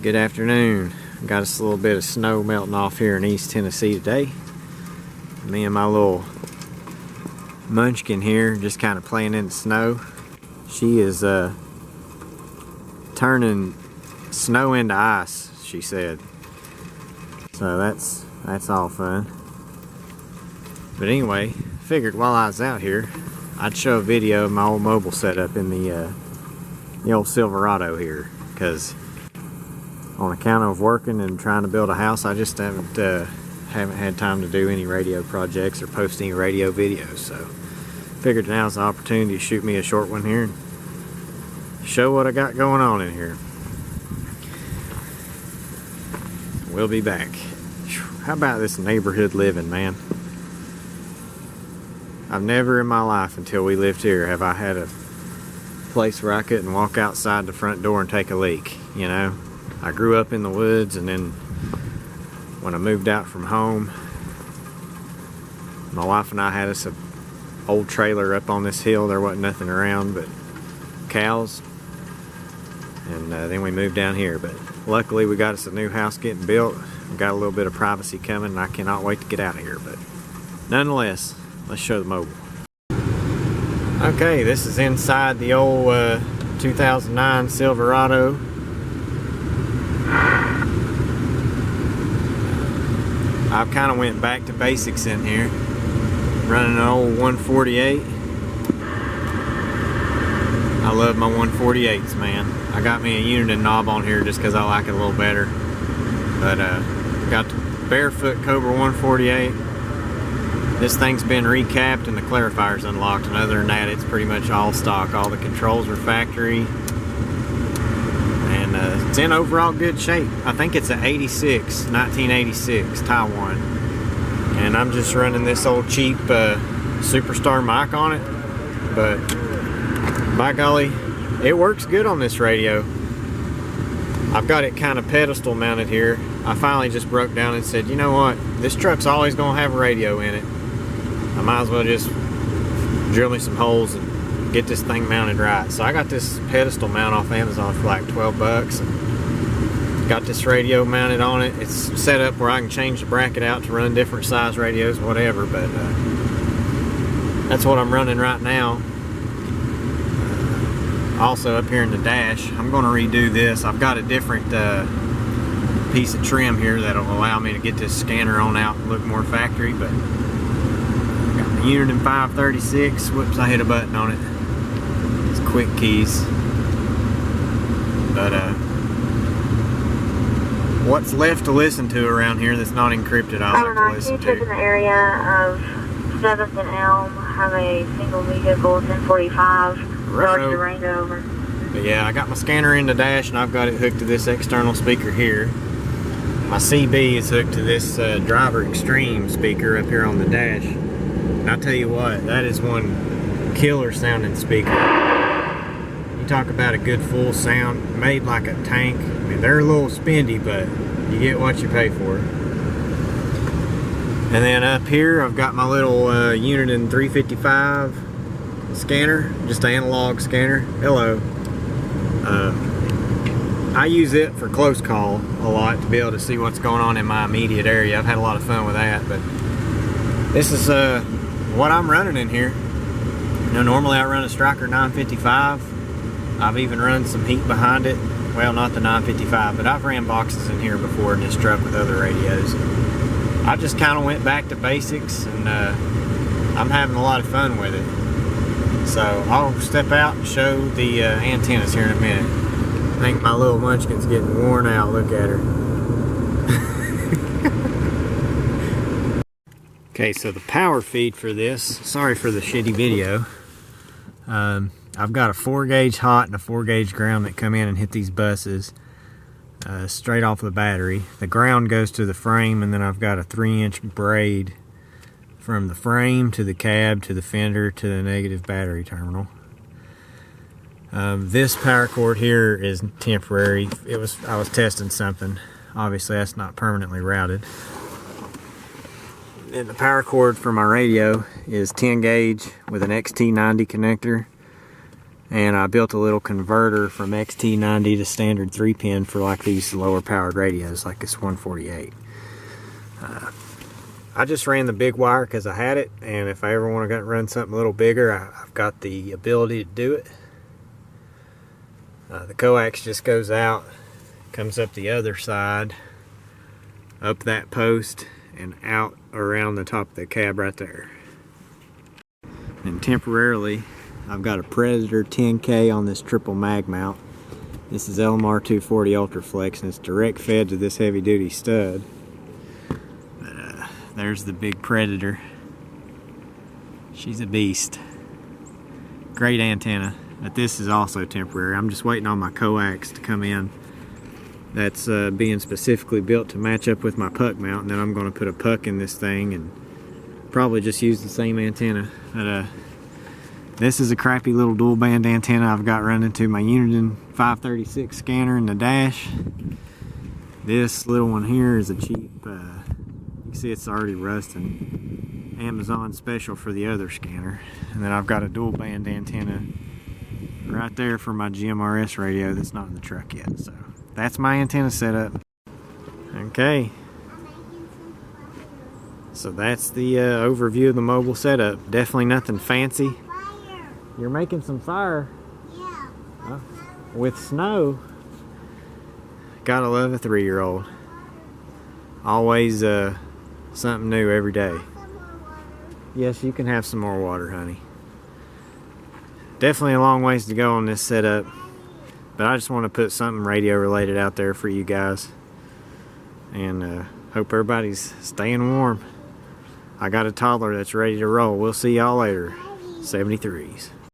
Good afternoon. Got us a little bit of snow melting off here in East Tennessee today. Me and my little munchkin here just kind of playing in the snow. She is turning snow into ice, she said. So that's all fun. But anyway, figured while I was out here, I'd show a video of my old mobile setup in the old Silverado here, because on account of working and trying to build a house, I just haven't had time to do any radio projects or post any radio videos. So figured now's the opportunity to shoot me a short one here and show what I got going on in here. We'll be back. How about this neighborhood living, man? I've never in my life until we lived here have I had a place where I couldn't walk outside the front door and take a leak, you know? I grew up in the woods, and then when I moved out from home, my wife and I had us an old trailer up on this hill. There wasn't nothing around but cows, and then we moved down here. But luckily we got us a new house getting built. We've got a little bit of privacy coming, and I cannot wait to get out of here. But nonetheless, let's show the mobile. Okay, this is inside the old 2009 Silverado. I've kind of went back to basics in here, running an old 148. I love my 148s, man. I got me a unit and knob on here just because I like it a little better. But got the Barefoot Cobra 148. This thing's been recapped and the clarifier's unlocked, and other than that, it's pretty much all stock. All the controls are factory. It's in overall good shape. I think it's an 1986 Taiwan. And I'm just running this old cheap Superstar mic on it. But by golly, it works good on this radio. I've got it kind of pedestal mounted here. I finally just broke down and said, you know what? This truck's always going to have a radio in it. I might as well just drill me some holes and get this thing mounted right. So I got this pedestal mount off Amazon for like 12 bucks. And got this radio mounted on it. It's set up where I can change the bracket out to run different size radios, whatever. But that's what I'm running right now. Also up here in the dash, I'm going to redo this. I've got a different piece of trim here that'll allow me to get this scanner on out and look more factory. But got the unit in 536. Whoops, I hit a button on it. It's quick keys. But what's left to listen to around here that's not encrypted, I like to listen to. In the area of 7th and Elm, have a single vehicle 1045. Over. But yeah, I got my scanner in the dash, and I've got it hooked to this external speaker here. My CB is hooked to this Driver Extreme speaker up here on the dash. And I'll tell you what, that is one killer sounding speaker. You talk about a good full sound, made like a tank. I mean, they're a little spendy, but you get what you pay for. And then up here, I've got my little unit in 355 scanner, just an analog scanner. Hello. I use it for close call a lot to be able to see what's going on in my immediate area. I've had a lot of fun with that, but this is what I'm running in here. You know, normally I run a Striker 955. I've even run some heat behind it. Well, not the 955, but I've ran boxes in here before in this truck with other radios. I just kind of went back to basics, and I'm having a lot of fun with it. So I'll step out and show the antennas here in a minute. I think my little munchkin's getting worn out. Look at her. Okay, so the power feed for this, sorry for the shitty video. I've got a 4-gauge hot and a 4-gauge ground that come in and hit these buses straight off the battery. The ground goes to the frame, and then I've got a 3-inch braid from the frame to the cab to the fender to the negative battery terminal. This power cord here is temporary. I was testing something. Obviously that's not permanently routed. And the power cord for my radio is 10 gauge with an XT90 connector. And I built a little converter from XT90 to standard 3-pin for like these lower powered radios, like this 148. I just ran the big wire because I had it, and if I ever want to run something a little bigger, I've got the ability to do it. The coax just goes out, comes up the other side, up that post, and out around the top of the cab right there. And temporarily, I've got a Predator 10K on this triple mag mount. This is LMR 240 Ultraflex, and it's direct fed to this heavy duty stud. But there's the big Predator. She's a beast. Great antenna, but this is also temporary. I'm just waiting on my coax to come in. That's being specifically built to match up with my puck mount, and then I'm going to put a puck in this thing and probably just use the same antenna. But this is a crappy little dual band antenna I've got running to my Uniden 536 scanner in the dash. This little one here is a cheap, you can see it's already rusting, Amazon special for the other scanner. And then I've got a dual band antenna right there for my GMRS radio that's not in the truck yet. So that's my antenna setup. Okay. So that's the overview of the mobile setup. Definitely nothing fancy. You're making some fire? Yeah. With snow? Gotta love a 3-year-old. Always something new every day. Yes, you can have some more water, honey. Definitely a long ways to go on this setup, but I just want to put something radio related out there for you guys, and hope everybody's staying warm. I got a toddler that's ready to roll. We'll see y'all later. 73s.